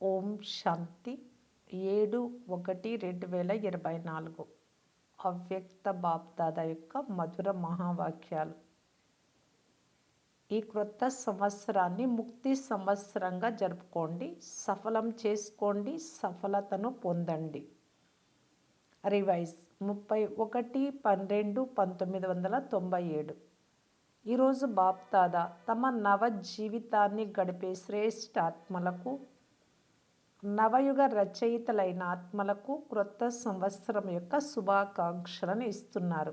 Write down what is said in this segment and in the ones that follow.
ఓం శాంతి 7/1/2024 అవ్యక్త బాప్దాద యొక్క మధుర మహావాక్యాలు. ఈ క్రొత్త సంవత్సరాన్ని ముక్తి సంవత్సరంగా జరుపుకోండి, సఫలం చేసుకోండి, సఫలతను పొందండి. రివైజ్ 31/12/1997. ఈరోజు బాప్దాద తమ నవ జీవితాన్ని గడిపే శ్రేష్ఠాత్మలకు, నవయుగ రచయితలైన ఆత్మలకు క్రొత్త సంవత్సరం యొక్క శుభాకాంక్షలను ఇస్తున్నారు.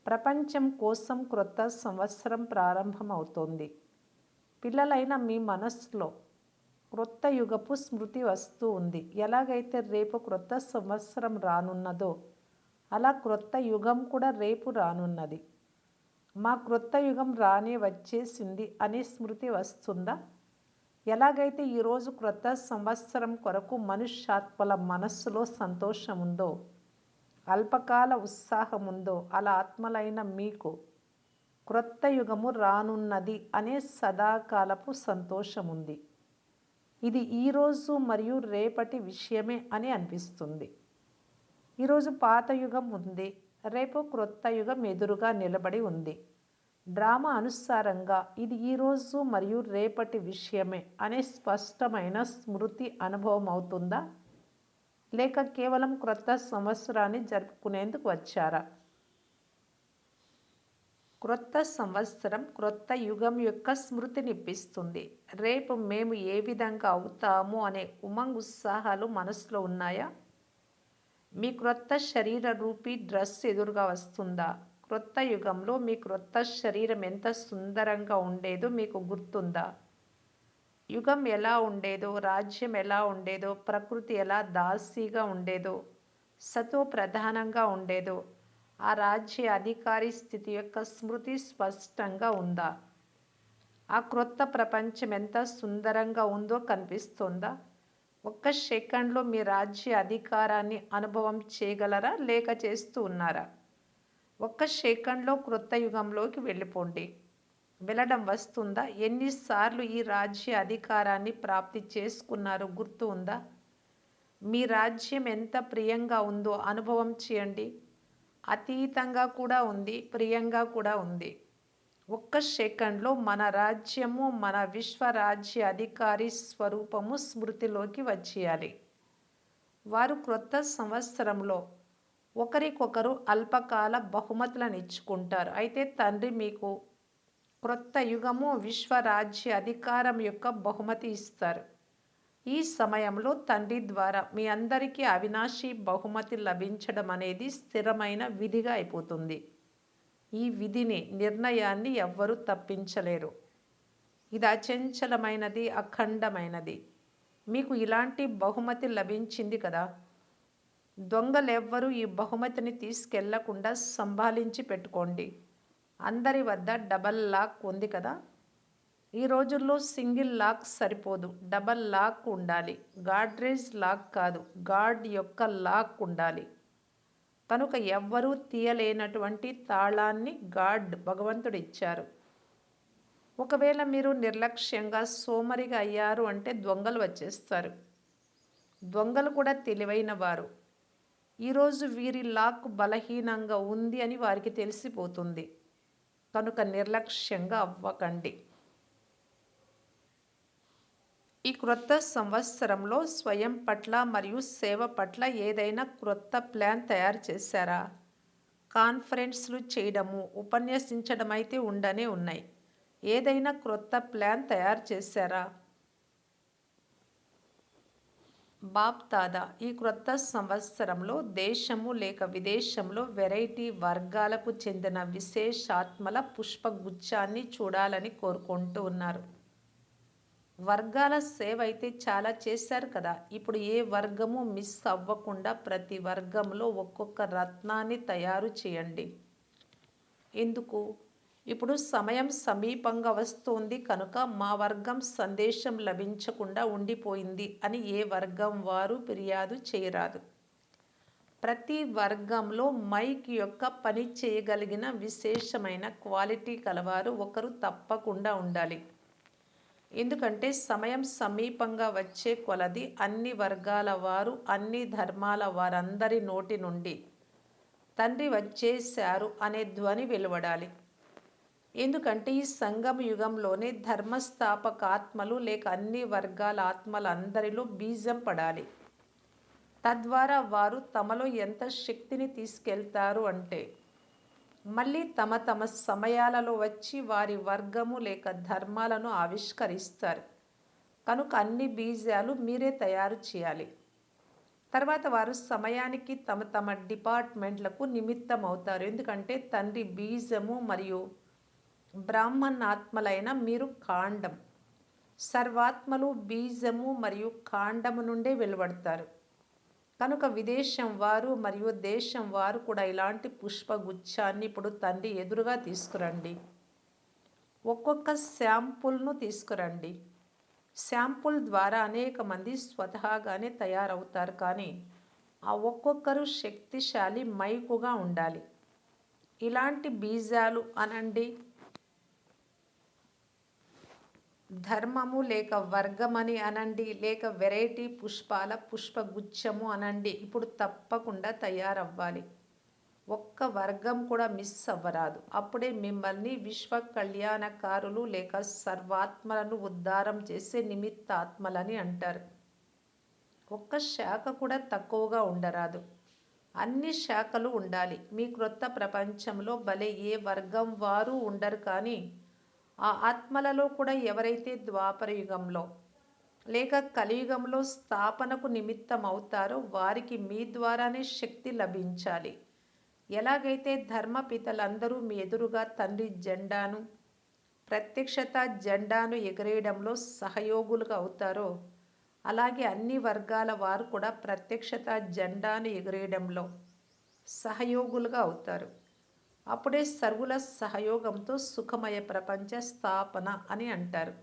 ప్రపంచం కోసం క్రొత్త సంవత్సరం ప్రారంభమవుతోంది. పిల్లలైన మీ మనస్సులో క్రొత్త యుగపు స్మృతి వస్తూ ఉంది. ఎలాగైతే రేపు క్రొత్త సంవత్సరం రానున్నదో అలా క్రొత్త యుగం కూడా రేపు రానున్నది. మా క్రొత్త యుగం రానే వచ్చేసింది అనే స్మృతి వస్తుందా? ఎలాగైతే ఈరోజు క్రొత్త సంవత్సరం కొరకు మనుష్యాత్మల మనస్సులో సంతోషం ఉందో, అల్పకాల ఉత్సాహం ఉందో, అలా ఆత్మలైన మీకు క్రొత్త యుగము రానున్నది అనే సదాకాలపు సంతోషం ఉంది. ఇది ఈరోజు మరియు రేపటి విషయమే అని అనిపిస్తుంది. ఈరోజు పాత యుగం ఉంది, రేపు క్రొత్త యుగం ఎదురుగా నిలబడి ఉంది. డ్రామా అనుసారంగా ఇది ఈరోజు మరియు రేపటి విషయమే అనే స్పష్టమైన స్మృతి అనుభవం అవుతుందా? లేక కేవలం క్రొత్త సంవత్సరాన్ని జరుపుకునేందుకు వచ్చారా? క్రొత్త సంవత్సరం క్రొత్త యుగం యొక్క స్మృతినిప్పిస్తుంది. రేపు మేము ఏ విధంగా అవుతాము అనే ఉమంగ్ ఉత్సాహాలు మనసులో ఉన్నాయా? మీ క్రొత్త శరీర రూపీ డ్రెస్ ఎదురుగా వస్తుందా? క్రొత్త యుగంలో మీ క్రొత్త శరీరం ఎంత సుందరంగా ఉండేదో మీకు గుర్తుందా? యుగం ఎలా ఉండేదో, రాజ్యం ఎలా ఉండేదో, ప్రకృతి ఎలా దాసీగా ఉండేదో, సతో ప్రధానంగా ఉండేదో, ఆ రాజ్య అధికారి స్థితి యొక్క స్మృతి స్పష్టంగా ఉందా? ఆ క్రొత్త ప్రపంచం ఎంత సుందరంగా ఉందో కనిపిస్తుందా? ఒక్క సెకండ్లో మీ రాజ్య అధికారాన్ని అనుభవం చేయగలరా, లేక చేస్తూ ఉన్నారా? ఒక్క సెకండ్లో క్రొత్త యుగంలోకి వెళ్ళిపోండి. వెళ్ళడం వస్తుందా? ఎన్నిసార్లు ఈ రాజ్య అధికారాన్ని ప్రాప్తి చేసుకున్నారో గుర్తు ఉందా? మీ రాజ్యం ఎంత ప్రియంగా ఉందో అనుభవం చేయండి. అతీతంగా కూడా ఉంది, ప్రియంగా కూడా ఉంది. ఒక్క సెకండ్లో మన రాజ్యము, మన విశ్వరాజ్య అధికారి స్వరూపము స్మృతిలోకి వచ్చేయాలి. వారు క్రొత్త సంవత్సరంలో ఒకరికొకరు అల్పకాల బహుమతులను ఇచ్చుకుంటారు. అయితే తండ్రి మీకు క్రొత్త యుగము, విశ్వరాజ్య అధికారం యొక్క బహుమతి ఇస్తారు. ఈ సమయంలో తండ్రి ద్వారా మీ అందరికీ అవినాశీ బహుమతి లభించడం అనేది స్థిరమైన విధిగా అయిపోతుంది. ఈ విధిని, నిర్ణయాన్ని ఎవ్వరూ తప్పించలేరు. ఇది అచంచలమైనది, అఖండమైనది. మీకు ఇలాంటి బహుమతి లభించింది కదా. దొంగలెవ్వరూ ఈ బహుమతిని తీసుకెళ్లకుండా సంభాళించి పెట్టుకోండి. అందరి వద్ద డబల్ లాక్ ఉంది కదా. ఈ రోజుల్లో సింగిల్ లాక్ సరిపోదు, డబల్ లాక్ ఉండాలి. గాడ్రేజ్ లాక్ కాదు, గాడ్ యొక్క లాక్ ఉండాలి. కనుక ఎవ్వరూ తీయలేనటువంటి తాళాన్ని గాడ్ భగవంతుడు ఇచ్చారు. ఒకవేళ మీరు నిర్లక్ష్యంగా సోమరిగా అయ్యారు అంటే దొంగలు వచ్చేస్తారు. దొంగలు కూడా తెలివైన వారు. ఈరోజు వీరి లాక్ బలహీనంగా ఉంది అని వారికి తెలిసిపోతుంది. కనుక నిర్లక్ష్యంగా అవ్వకండి. ఈ క్రొత్త సంవత్సరంలో స్వయం పట్ల మరియు సేవ పట్ల ఏదైనా క్రొత్త ప్లాన్ తయారు చేశారా? కాన్ఫరెన్స్లు చేయడము, ఉపన్యసించడం అయితే ఉండనే ఉన్నాయి. ఏదైనా క్రొత్త ప్లాన్ తయారు చేశారా? బాప్దాదా ఈ క్రొత్త సంవత్సరంలో దేశము లేక విదేశంలో వెరైటీ వర్గాలకు చెందిన విశేషాత్మల పుష్పగుచ్చాన్ని చూడాలని కోరుకుంటూ ఉన్నారు. వర్గాల సేవ అయితే చాలా చేశారు కదా. ఇప్పుడు ఏ వర్గము మిస్ అవ్వకుండా ప్రతి వర్గంలో ఒక్కొక్క రత్నాన్ని తయారు చేయండి. ఎందుకు? ఇప్పుడు సమయం సమీపంగా వస్తోంది కనుక మా వర్గం సందేశం లభించకుండా ఉండిపోయింది అని ఏ వర్గం వారు ఫిర్యాదు చేయరాదు. ప్రతి వర్గంలో మైక్ యొక్క పని చేయగలిగిన విశేషమైన క్వాలిటీ కలవారు ఒకరు తప్పకుండా ఉండాలి. ఎందుకంటే సమయం సమీపంగా వచ్చే కొలది అన్ని వర్గాల వారు, అన్ని ధర్మాల వారందరి నోటి నుండి తండ్రి వచ్చేశారు అనే ధ్వని వెలువడాలి. ఎందుకంటే ఈ సంగమ యుగంలోనే ధర్మస్థాపక ఆత్మలు లేక అన్ని వర్గాల ఆత్మలందరిలో బీజం పడాలి. తద్వారా వారు తమలో ఎంత శక్తిని తీసుకెళ్తారు అంటే మళ్ళీ తమ తమ సమయాలలో వచ్చి వారి వర్గము లేక ధర్మాలను ఆవిష్కరిస్తారు. కనుక అన్ని బీజాలు మీరే తయారు చేయాలి. తర్వాత వారు సమయానికి తమ తమ డిపార్ట్మెంట్లకు నిమిత్తం అవుతారు. ఎందుకంటే తండ్రి బీజము మరియు బ్రాహ్మణాత్మలైన మీరు కాండం. సర్వాత్మలు బీజము మరియు కాండము నుండే వెలువడతారు. కనుక విదేశం వారు మరియు దేశం వారు కూడా ఇలాంటి పుష్పగుచ్చాన్ని ఇప్పుడు తండ్రి ఎదురుగా తీసుకురండి. ఒక్కొక్క శాంపుల్ను తీసుకురండి. శాంపుల్ ద్వారా అనేక మంది స్వతహాగానే తయారవుతారు. కానీ ఆ ఒక్కొక్కరు శక్తిశాలి మైకుగా ఉండాలి. ఇలాంటి బీజాలు అనండి, ధర్మము లేక వర్గమని అనండి, లేక వెరైటీ పుష్పాల పుష్పగుచ్ఛము అనండి, ఇప్పుడు తప్పకుండా తయారవ్వాలి. ఒక్క వర్గం కూడా మిస్ అవ్వరాదు. అప్పుడే మిమ్మల్ని విశ్వ కళ్యాణకారులు లేక సర్వాత్మలను ఉద్ధారం చేసే నిమిత్తాత్మలని అంటారు. ఒక్క శాఖ కూడా తక్కువగా ఉండరాదు. అన్ని శాఖలు ఉండాలి. మీ క్రొత్త ప్రపంచంలో భలే ఏ వర్గం వారు ఉండరు. కానీ ఆ ఆత్మలలో కూడా ఎవరైతే ద్వాపర యుగంలో లేక కలియుగంలో స్థాపనకు నిమిత్తం అవుతారో వారికి మీ ద్వారానే శక్తి లభించాలి. ఎలాగైతే ధర్మపితలందరూ మీ ఎదురుగా తండ్రి జెండాను, ప్రత్యక్షత జెండాను ఎగరేయడంలో సహయోగులుగా అవుతారో అలాగే అన్ని వర్గాల వారు కూడా ప్రత్యక్షత జెండాను ఎగరేయడంలో సహయోగులుగా అవుతారు. అప్పుడే సర్వుల సహయోగంతో సుఖమయ ప్రపంచ స్థాపన అని అంటారు.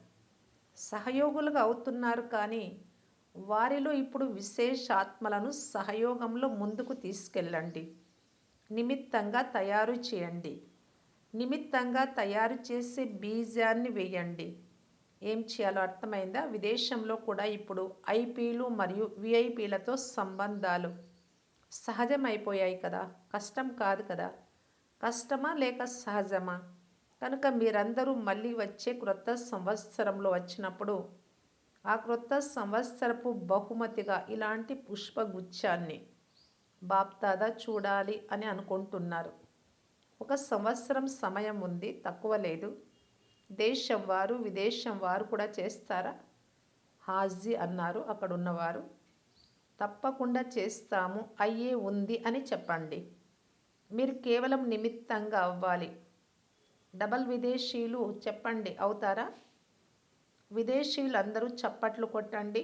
సహయోగులుగా అవుతున్నారు. కానీ వారిలో ఇప్పుడు విశేషాత్మలను సహయోగంలో ముందుకు తీసుకెళ్ళండి. నిమిత్తంగా తయారు చేయండి. నిమిత్తంగా తయారు చేసే బీజాన్ని వేయండి. ఏం చేయాలో అర్థమైందా? విదేశంలో కూడా ఇప్పుడు ఐపీలు మరియు విఐపీలతో సంబంధాలు సహజమైపోయాయి కదా. కష్టం కాదు కదా. కష్టమా లేక సహజమా? కనుక మీరందరూ మళ్ళీ వచ్చే క్రొత్త సంవత్సరంలో వచ్చినప్పుడు ఆ క్రొత్త సంవత్సరపు బహుమతిగా ఇలాంటి పుష్పగుచ్చాన్ని బాప్దాదా చూడాలి అని అనుకుంటున్నారు. ఒక సంవత్సరం సమయం ఉంది, తక్కువ లేదు. దేశం వారు విదేశం వారు కూడా చేస్తారా? హాజీ అన్నారు అక్కడున్నవారు. తప్పకుండా చేస్తాము, అయ్యే ఉంది అని చెప్పండి. మీరు కేవలం నిమిత్తంగా అవ్వాలి. డబల్ విదేశీయులు చెప్పండి, అవుతారా? విదేశీయులందరూ చప్పట్లు కొట్టండి.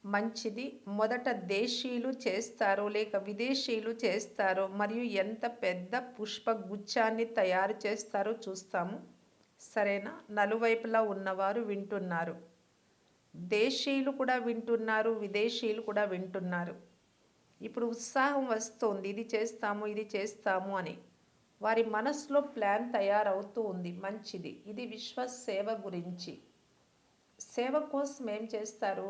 మంచిది. మొదట దేశీయులు చేస్తారో లేక విదేశీయులు చేస్తారో మరియు ఎంత పెద్ద పుష్పగుచ్చాన్ని తయారు చేస్తారో చూస్తాము. సరేనా? నలువైపులా ఉన్నవారు వింటున్నారు. దేశీయులు కూడా వింటున్నారు, విదేశీయులు కూడా వింటున్నారు. ఇప్పుడు ఉత్సాహం వస్తోంది, ఇది చేస్తాము ఇది చేస్తాము అని. వారి మనసులో ప్లాన్ తయారవుతూ ఉంది. మంచిది. ఇది విశ్వ సేవ గురించి. సేవ కోసం ఏం చేస్తారు?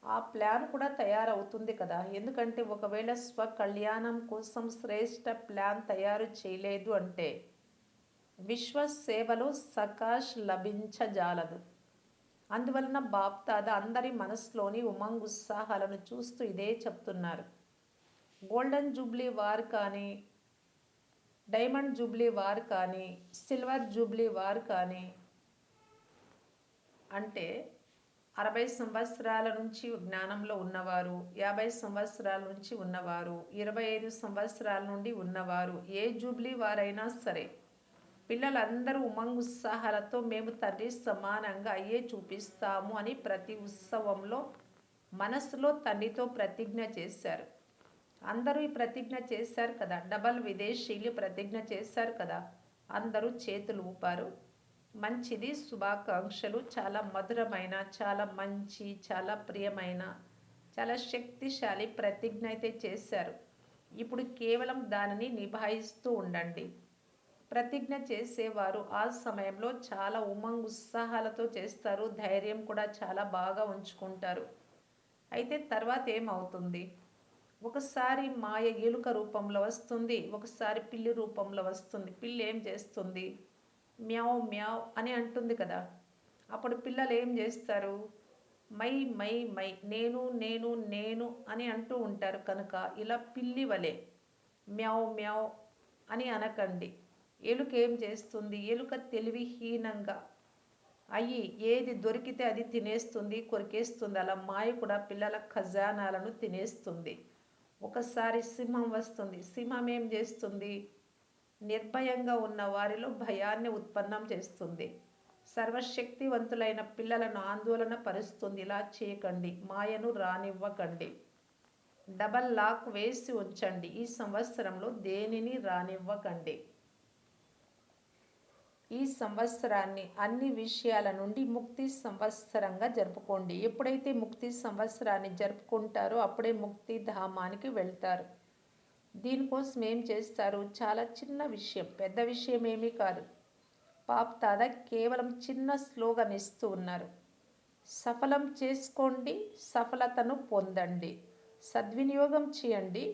ఆ ప్లాన్ కూడా తయారవుతుంది కదా. ఎందుకంటే ఒకవేళ స్వకళ్యాణం కోసం శ్రేష్ఠ ప్లాన్ తయారు చేయలేదు అంటే విశ్వ సేవలో సకాష్ లభించజాలదు. అందువలన బాప్దాదా అందరి మనసులోని ఉమంగుత్సాహాలను చూస్తూ ఇదే చెప్తున్నారు. గోల్డెన్ జూబ్లీ వార్ కానీ, డైమండ్ జూబ్లీ వార్ కానీ, సిల్వర్ జూబ్లీ వార్ కానీ అంటే 60 సంవత్సరాల నుంచి జ్ఞానంలో ఉన్నవారు, 50 సంవత్సరాల నుంచి ఉన్నవారు, 25 సంవత్సరాల నుండి ఉన్నవారు, ఏ జూబ్లీ వారైనా సరే పిల్లలందరూ ఉమంగుత్సాహాలతో మేము తండ్రి సమానంగా అయ్యే చూపిస్తాము అని ప్రతి ఉత్సవంలో మనసులో తండ్రితో ప్రతిజ్ఞ చేశారు. అందరూ ఈ ప్రతిజ్ఞ చేశారు కదా. డబల్ విదేశీయులు ప్రతిజ్ఞ చేశారు కదా. అందరూ చేతులు ఊపారు. మంచిది, శుభాకాంక్షలు. చాలా మధురమైన, చాలా మంచి, చాలా ప్రియమైన, చాలా శక్తిశాలి ప్రతిజ్ఞ అయితే చేశారు. ఇప్పుడు కేవలం దానిని నిభాయిస్తూ ఉండండి. ప్రతిజ్ఞ చేసేవారు ఆ సమయంలో చాలా ఉత్సాహాలతో చేస్తారు. ధైర్యం కూడా చాలా బాగా ఉంచుకుంటారు. అయితే తర్వాత ఏమవుతుంది? ఒకసారి మాయ ఎలుక రూపంలో వస్తుంది. ఒకసారి పిల్లి రూపంలో వస్తుంది. పిల్లి ఏం చేస్తుంది? మ్యావ్ మ్యావ్ అని అంటుంది కదా! అప్పుడు పిల్లలు ఏం చేస్తారు? మై మై మై నేను నేను నేను అని అంటూ ఉంటారు కనుక ఇలా పిల్లి వలె మ్యావ్ మ్యావ్ అని అనకండి. ఎలుక ఏం చేస్తుంది? ఎలుక తెలివిహీనంగా అయ్యి ఏది దొరికితే అది తినేస్తుంది, కొరికేస్తుంది. అలా మాయ కూడా పిల్లల ఖజానాలను తినేస్తుంది. ఒకసారి సింహం వస్తుంది. సింహం ఏం చేస్తుంది? నిర్భయంగా ఉన్న వారిలో భయాన్ని ఉత్పన్నం చేస్తుంది. సర్వశక్తివంతులైన పిల్లలను ఆందోళన పరుస్తుంది. ఇలా చేయకండి. మాయను రానివ్వకండి. డబల్ లాక్ వేసి ఉంచండి. ఈ సంవత్సరంలో దేనిని రానివ్వకండి. ఈ సంవత్సరాన్ని అన్ని విషయాల నుండి ముక్తి సంవత్సరంగా జరుపుకోండి. ఎప్పుడైతే ముక్తి సంవత్సరాన్ని జరుపుకుంటారో అప్పుడే ముక్తి ధామానికి వెళ్తారు. దీనికోసం ఏం చేస్తారు? చాలా చిన్న విషయం, పెద్ద విషయం ఏమీ కాదు. పాప్ దాదా కేవలం చిన్న స్లోగన్ ఇస్తూ ఉన్నారు. సఫలం చేసుకోండి, సఫలతను పొందండి. సద్వినియోగం చేయండి,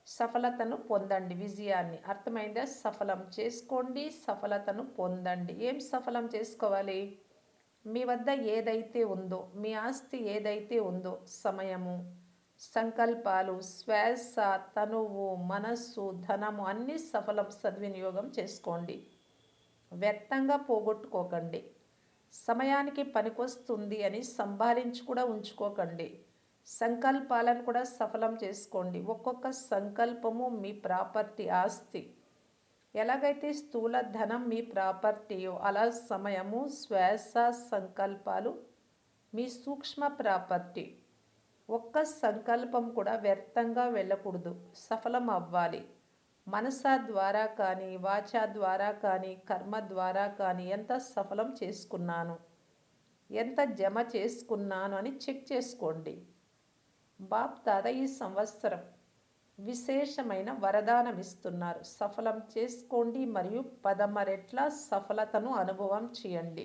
సఫలతను పొందండి. విజయాన్ని అర్థమైందా? సఫలం చేసుకోండి, సఫలతను పొందండి. ఏం సఫలం చేసుకోవాలి? మీ వద్ద ఏదైతే ఉందో, మీ ఆస్తి ఏదైతే ఉందో, సమయము, సంకల్పాలు, శ్వాస, తనువు, మనస్సు, ధనము అన్నీ సఫలం సద్వినియోగం చేసుకోండి. వ్యర్థంగా పోగొట్టుకోకండి. సమయానికి పనికొస్తుంది అని సంభాలించి కూడా ఉంచుకోకండి. సంకల్పాలను కూడా సఫలం చేసుకోండి. ఒక్కొక్క సంకల్పము మీ ప్రాపర్టీ, ఆస్తి. ఎలాగైతే స్థూల ధనం మీ ప్రాపర్టీయో అలా సమయము, శ్వాస, సంకల్పాలు మీ సూక్ష్మ ప్రాపర్టీ. ఒక్క సంకల్పం కూడా వ్యర్థంగా వెళ్ళకూడదు, సఫలం అవ్వాలి. మనస ద్వారా కానీ, వాచ ద్వారా కానీ, కర్మ ద్వారా కానీ ఎంత సఫలం చేసుకున్నాను, ఎంత జమ చేసుకున్నాను అని చెక్ చేసుకోండి. బాప్ దాదా ఈ సంవత్సరం విశేషమైన వరదానం ఇస్తున్నారు. సఫలం చేసుకోండి మరియు 10 రెట్ల సఫలతను అనుభవం చేయండి.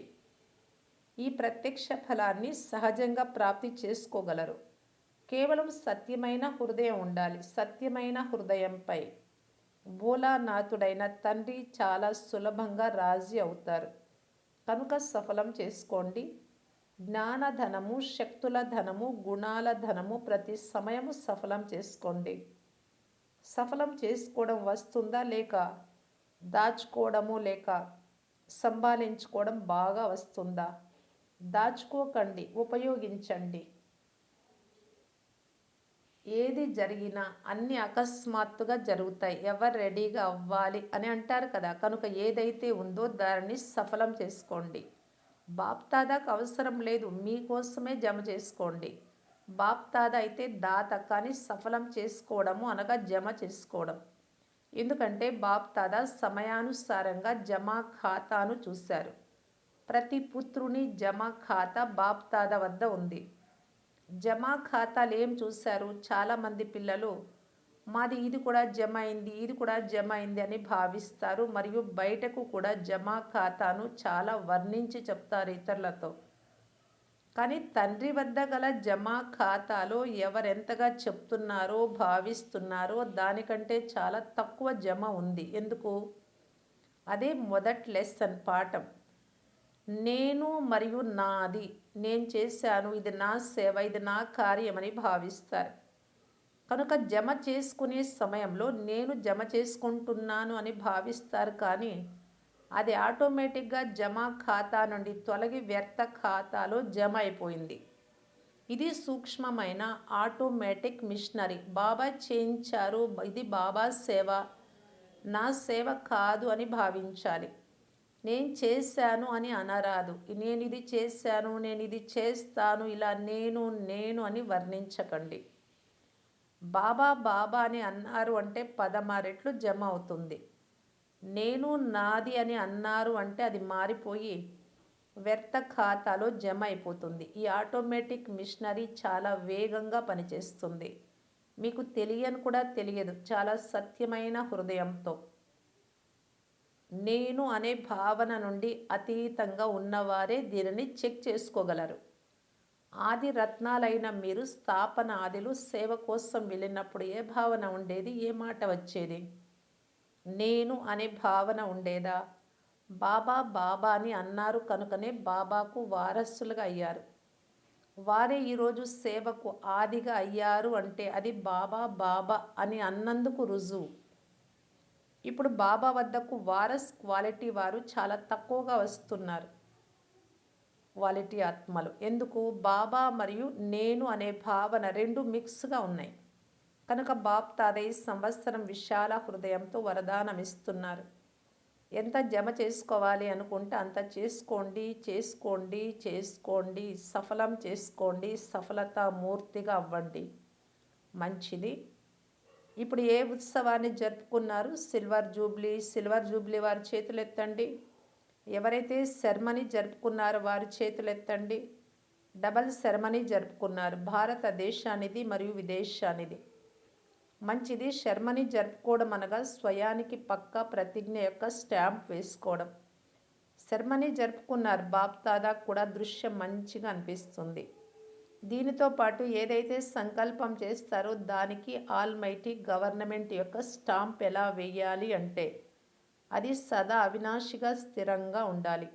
ఈ ప్రత్యక్ష ఫలాన్ని సహజంగా ప్రాప్తి చేసుకోగలరు. కేవలం సత్యమైన హృదయం ఉండాలి. సత్యమైన హృదయంపై భోలానాథుడైన తండ్రి చాలా సులభంగా రాజీ అవుతారు. కనుక సఫలం చేసుకోండి. జ్ఞానధనము, శక్తుల ధనము, గుణాల ధనము ప్రతి సమయము సఫలం చేసుకోండి. సఫలం చేసుకోవడం వస్తుందా, లేక దాచుకోవడము, లేక సంభాలించుకోవడం బాగా వస్తుందా? దాచుకోకండి, ఉపయోగించండి. ఏది జరిగినా అన్ని అకస్మాత్తుగా జరుగుతాయి. ఎవరు రెడీగా అవ్వాలి అని అంటారు కదా! కనుక ఏదైతే ఉందో దానిని సఫలం చేసుకోండి. బాప్ దాదాకు అవసరం లేదు, మీకోసమే జమ చేసుకోండి. బాప్ దాదా అయితే దాత, కానీ సఫలం చేసుకోవడము అనగా జమ చేసుకోవడం. ఎందుకంటే బాప్ దాదా సమయానుసారంగా జమా ఖాతాను చూశారు. ప్రతి పుత్రుని జమా ఖాతా బాప్ దాదా వద్ద ఉంది. జమా ఖాతాలు ఏం చూశారు? చాలామంది పిల్లలు మాది ఇది కూడా జమ అయింది, ఇది కూడా జమ అయింది అని భావిస్తారు మరియు బయటకు కూడా జమా ఖాతాను చాలా వర్ణించి చెప్తారు ఇతరులతో. కానీ తండ్రి వద్ద గల జమా ఖాతాలో ఎవరెంతగా చెప్తున్నారో, భావిస్తున్నారో దానికంటే చాలా తక్కువ జమ ఉంది. ఎందుకు? అదే మొదటి లెసన్, పాఠం. నేను మరియు నాది, నేను చేశాను, ఇది నా సేవ, ఇది నా కార్యమని భావిస్తారు. కనుక జమ చేసుకునే సమయంలో నేను జమ చేసుకుంటున్నాను అని భావిస్తారు, కానీ అది ఆటోమేటిక్గా జమా ఖాతా నుండి తొలగి వ్యర్థ ఖాతాలో జమ అయిపోయింది. ఇది సూక్ష్మమైన ఆటోమేటిక్ మిషనరీ. బాబా చేయించారు, ఇది బాబా సేవ, నా సేవ కాదు అని భావించాలి. నేను చేశాను అని అనరాదు. నేను ఇది చేశాను, నేను ఇది చేస్తాను, ఇలా నేను నేను అని వర్ణించకండి. బాబా బాబా అని అన్నారు అంటే 10 రెట్లు జమ అవుతుంది. నేను నాది అని అన్నారు అంటే అది మారిపోయి వ్యర్థ ఖాతాలో జమ అయిపోతుంది. ఈ ఆటోమేటిక్ మిషనరీ చాలా వేగంగా పనిచేస్తుంది. మీకు తెలియని కూడా తెలియదు, చాలా సత్యమైన హృదయంతో. నేను అనే భావన నుండి అతీతంగా ఉన్నవారే దీనిని చెక్ చేసుకోగలరు. ఆది రత్నాలైన మీరు స్థాపన ఆదిలో సేవ కోసం వెళ్ళినప్పుడు ఏ భావన ఉండేది? ఏ మాట వచ్చేది? నేను అనే భావన ఉండేదా? బాబా బాబా అని అన్నారు కనుకనే బాబాకు వారసులుగా అయ్యారు. వారే ఈరోజు సేవకు ఆదిగా అయ్యారు అంటే అది బాబా బాబా అని అన్నందుకు రుజువు. ఇప్పుడు బాబా వద్దకు వారస్ క్వాలిటీ వారు చాలా తక్కువగా వస్తున్నారు. క్వాలిటీ ఆత్మలు. ఎందుకు? బాబా మరియు నేను అనే భావన రెండు మిక్స్గా ఉన్నాయి కనుక బాప్ తాత ఈ సంవత్సరం విశాల హృదయంతో వరదానం ఇస్తున్నారు. ఎంత జమ చేసుకోవాలి అనుకుంటే అంత చేసుకోండి, చేసుకోండి, చేసుకోండి, సఫలం చేసుకోండి, సఫలతా మూర్తిగా అవ్వండి. మంచిది. ఇప్పుడు ఏ ఉత్సవాన్ని జరుపుకున్నారు? Silver Jubilee. సిల్వర్ జూబ్లీ వారి చేతులు ఎత్తండి. ఎవరైతే సెరమనీ జరుపుకున్నారో వారి చేతులు ఎత్తండి. డబల్ సెరమనీ జరుపుకున్నారు, భారతదేశానిది మరియు విదేశానిది. మంచిది. సెరమనీ జరుపుకోవడం అనగా స్వయానికి పక్కా ప్రతిజ్ఞ యొక్క స్టాంప్ వేసుకోవడం. సెరమనీ జరుపుకున్నారు, బాప్ దాదా కూడా దృశ్యం మంచిగా అనిపిస్తుంది. దీనితో పాటు ఏదైతే సంకల్పం చేస్తారో దానికి ఆల్మైటీ గవర్నమెంట్ యొక్క స్టాంప్ ఎలా వేయాలి అంటే అది సదా అవినాశిగా స్థిరంగా ఉండాలి.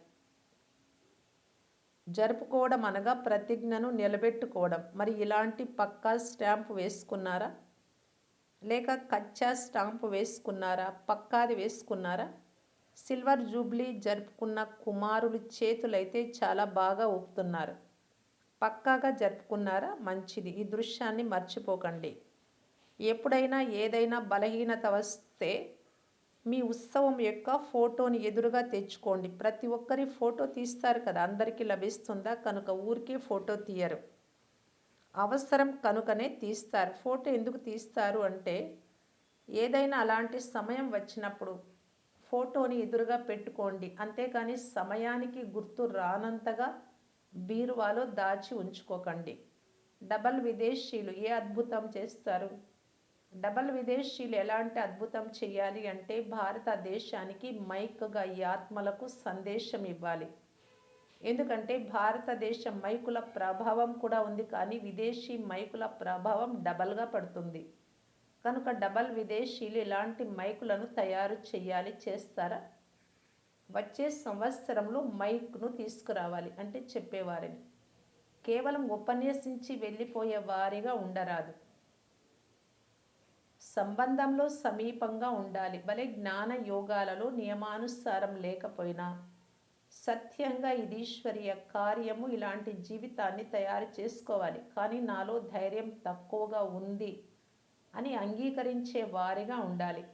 జరుపుకోవడం అనగా ప్రతిజ్ఞను నిలబెట్టుకోవడం. మరి ఇలాంటి పక్కా స్టాంప్ వేసుకున్నారా? లేక కచ్చా స్టాంప్ వేసుకున్నారా? పక్కాది వేసుకున్నారా? సిల్వర్ జూబ్లీ జరుపుకున్న కుమారులు చేతులైతే చాలా బాగా ఊపుతున్నారు. పక్కాగా జరుపుకున్నారా? మంచిది. ఈ దృశ్యాన్ని మర్చిపోకండి. ఎప్పుడైనా ఏదైనా బలహీనత వస్తే మీ ఉత్సవం యొక్క ఫోటోని ఎదురుగా తెచ్చుకోండి. ప్రతి ఒక్కరి ఫోటో తీస్తారు కదా, అందరికీ లభిస్తుందా? కనుక ఊరికే ఫోటో తీయరు, అవసరం కనుకనే తీస్తారు. ఫోటో ఎందుకు తీస్తారు అంటే ఏదైనా అలాంటి సమయం వచ్చినప్పుడు ఫోటోని ఎదురుగా పెట్టుకోండి. అంతేకాని సమయానికి గుర్తు రానంతగా బీరువాలో దాచి ఉంచుకోకండి. డబల్ విదేశీయులు ఏ అద్భుతం చేస్తారు? డబల్ విదేశీయులు ఎలాంటి అద్భుతం చేయాలి అంటే భారతదేశానికి మైక్గా ఈ ఆత్మలకు సందేశం ఇవ్వాలి. ఎందుకంటే భారతదేశం మైకుల ప్రభావం కూడా ఉంది, కానీ విదేశీ మైకుల ప్రభావం డబల్గా పడుతుంది. కనుక డబల్ విదేశీయులు ఇలాంటి మైకులను తయారు చేయాలి. చేస్తారా? వచ్చే సంవత్సరంలో మైక్ను తీసుకురావాలి. అంటే చెప్పేవారిని, కేవలం ఉపన్యసించి వెళ్ళిపోయే వారిగా ఉండరాదు. సంబంధంలో సమీపంగా ఉండాలి. భలే జ్ఞాన యోగాలలో నియమానుసారం లేకపోయినా సత్యంగా ఇది ఈశ్వరీయ కార్యము, ఇలాంటి జీవితాన్ని తయారు చేసుకోవాలి. కానీ నాలో ధైర్యం తక్కువగా ఉంది అని అంగీకరించే వారిగా ఉండాలి.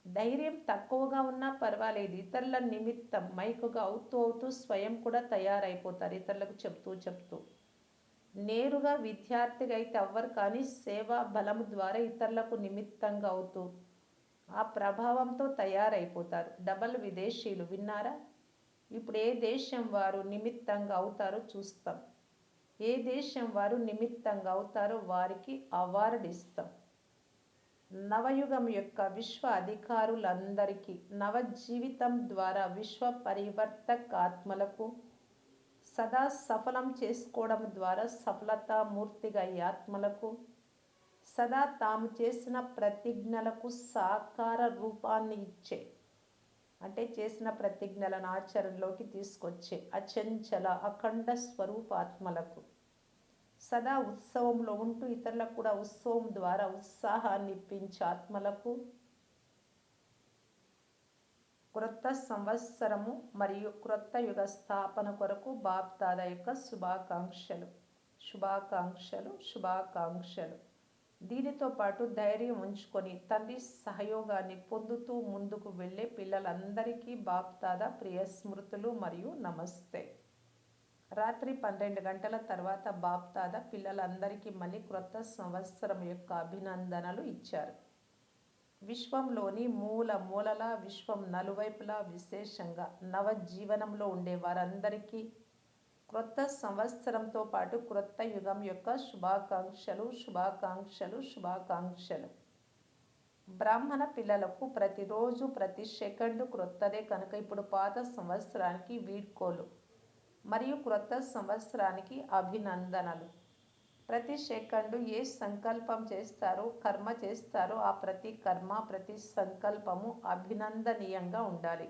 ధైర్యం తక్కువగా ఉన్నా పర్వాలేదు, ఇతరుల నిమిత్తం మైకుగా అవుతూ స్వయం కూడా తయారైపోతారు. ఇతరులకు చెప్తూ చెప్తూ నేరుగా విద్యార్థిగా అయితే అవ్వరు, కానీ సేవా బలము ద్వారా ఇతరులకు నిమిత్తంగా అవుతూ ఆ ప్రభావంతో తయారైపోతారు. డబల్ విదేశీయులు విన్నారా? ఇప్పుడు ఏ దేశం వారు నిమిత్తంగా అవుతారో చూస్తాం. ఏ దేశం వారు నిమిత్తంగా అవుతారో వారికి అవార్డు ఇస్తాం. నవయుగం యొక్క విశ్వ అధికారులందరికీ నవ జీవితం ద్వారా విశ్వ పరివర్తక ఆత్మలకు సదా సఫలం చేసుకోవడం ద్వారా సఫలతా మూర్తిగా ఈ ఆత్మలకు సదా తాము చేసిన ప్రతిజ్ఞలకు సాకార రూపాన్ని ఇచ్చే, అంటే చేసిన ప్రతిజ్ఞలను ఆచరణలోకి తీసుకొచ్చే అచంచల అఖండ స్వరూపాత్మలకు సదా ఉత్సవంలో ఉంటూ ఇతరులకు కూడా ఉత్సవం ద్వారా ఉత్సాహాన్ని ఇప్పించే ఆత్మలకు క్రొత్త సంవత్సరము మరియు క్రొత్త యుగ స్థాపన కొరకు బాప్ దాదా యొక్క శుభాకాంక్షలు, శుభాకాంక్షలు, శుభాకాంక్షలు. దీనితో పాటు ధైర్యం ఉంచుకొని తండ్రి సహయోగాన్ని పొందుతూ ముందుకు వెళ్ళే పిల్లలందరికీ బాప్ దాదా ప్రియ స్మృతులు మరియు నమస్తే. రాత్రి 12 గంటల తర్వాత బాప్ దాదా పిల్లలందరికీ మళ్ళీ క్రొత్త సంవత్సరం యొక్క అభినందనలు ఇచ్చారు. విశ్వంలోని మూల మూలలా, విశ్వం నలువైపులా, విశేషంగా నవజీవనంలో ఉండే వారందరికీ క్రొత్త సంవత్సరంతో పాటు క్రొత్త యుగం యొక్క శుభాకాంక్షలు, శుభాకాంక్షలు, శుభాకాంక్షలు. బ్రాహ్మణ పిల్లలకు ప్రతిరోజు ప్రతి సెకండు క్రొత్తదే కనుక ఇప్పుడు పాత సంవత్సరానికి వీడ్కోలు మరియు క్రొత్త సంవత్సరానికి అభినందనలు. ప్రతి సెకండు ఏ సంకల్పం చేస్తారో, కర్మ చేస్తారో ఆ ప్రతి కర్మ, ప్రతి సంకల్పము అభినందనీయంగా ఉండాలి.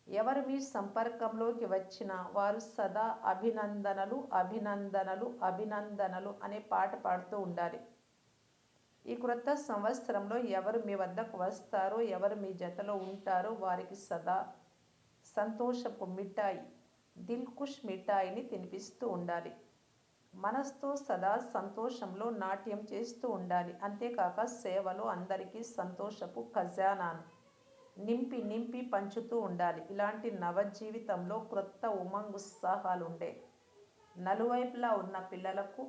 ఎవరు మీ సంపర్కంలోకి వచ్చినా వారు సదా అభినందనలు, అభినందనలు, అభినందనలు అనే పాట పాడుతూ ఉండాలి. ఈ క్రొత్త సంవత్సరంలో ఎవరు మీ వద్దకు వస్తారో, ఎవరు మీ జతలో ఉంటారో వారికి సదా సంతోషపు మిఠాయి, దిల్ ఖుష్ మిఠాయిని తినిపిస్తూ ఉండాలి. మనసుతో సదా సంతోషంలో నాట్యం చేస్తూ ఉండాలి. అంతేకాక సేవలో అందరికీ సంతోషపు ఖజానాను నింపి నింపి పంచుతూ ఉండాలి. ఇలాంటి నవజీవితంలో క్రొత్త ఉత్సాహాలుండే నలువైపులా ఉన్న పిల్లలకు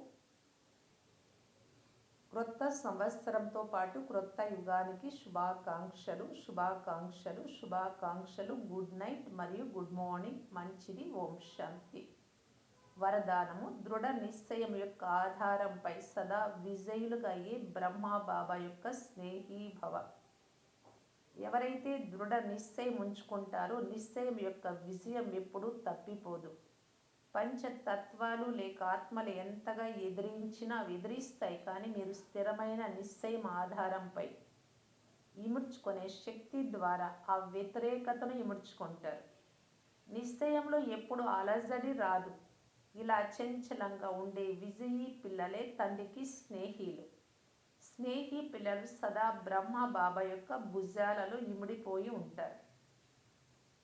క్రొత్త సంవత్సరంతో పాటు క్రొత్త యుగానికి శుభాకాంక్షలు, శుభాకాంక్షలు, శుభాకాంక్షలు. గుడ్ నైట్ మరియు గుడ్ మార్నింగ్. మంచిది. ఓం శాంతి. వరదానము: దృఢ నిశ్చయం యొక్క ఆధారంపై సదా విజయులుగా అయ్యే బ్రహ్మబాబా యొక్క స్నేహీ భవ. ఎవరైతే దృఢ నిశ్చయం ఉంచుకుంటారో నిశ్చయం యొక్క విజయం ఎప్పుడూ తప్పిపోదు. పంచతత్వాలు లేక ఆత్మలు ఎంతగా ఎదిరించినా ఎదిరిస్తాయి, కానీ మీరు స్థిరమైన నిశ్చయం ఆధారంపై ఇముడ్చుకునే శక్తి ద్వారా ఆ వ్యతిరేకతను ఇముడ్చుకుంటారు. నిశ్చయంలో ఎప్పుడు అలజడి రాదు. ఇలా చంచలంగా ఉండే విజయీ పిల్లలే తండ్రికి స్నేహిలు. స్నేహి పిల్లలు సదా బ్రహ్మ బాబా యొక్క భుజాలలో ఇమిడిపోయి ఉంటారు.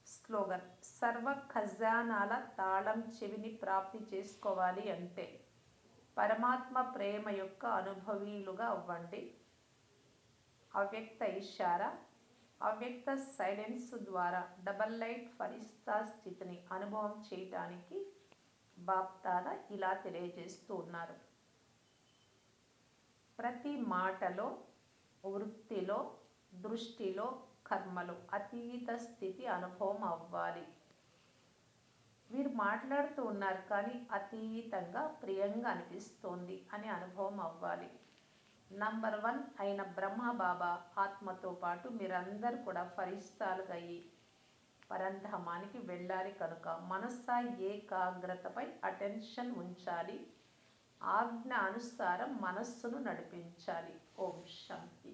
స్లోగన్: సర్వ ఖజానాల తాళం చెవిని ప్రాప్తి చేసుకోవాలి అంటే పరమాత్మ ప్రేమ యొక్క అనుభవీలుగా అవ్వండి. అవ్యక్త ఇషారా: అవ్యక్త సైలెన్స్ ద్వారా డబల్ లైట్ ఫరిస్తా స్థితిని అనుభవం చేయటానికి బాప్దాదా ఇలా తెలియజేస్తూ ఉన్నారు. ప్రతి మాటలో, వృత్తిలో, దృష్టిలో, కర్మలో అతీత స్థితి అనుభవం అవ్వాలి. మీరు మాట్లాడుతూ ఉన్నారు కానీ అతీతంగా ప్రియంగా అనిపిస్తోంది అనే అనుభవం అవ్వాలి. నంబర్ 1 అయిన బ్రహ్మబాబా ఆత్మతో పాటు మీరందరూ కూడా ఫరిస్తాలుగా అయ్యి పరంధామానికి వెళ్ళాలి కనుక మనస్స ఏకాగ్రతపై అటెన్షన్ ఉంచాలి. ఆజ్ఞ అనుసారం మనస్సును నడిపించాలి. ఓం శాంతి.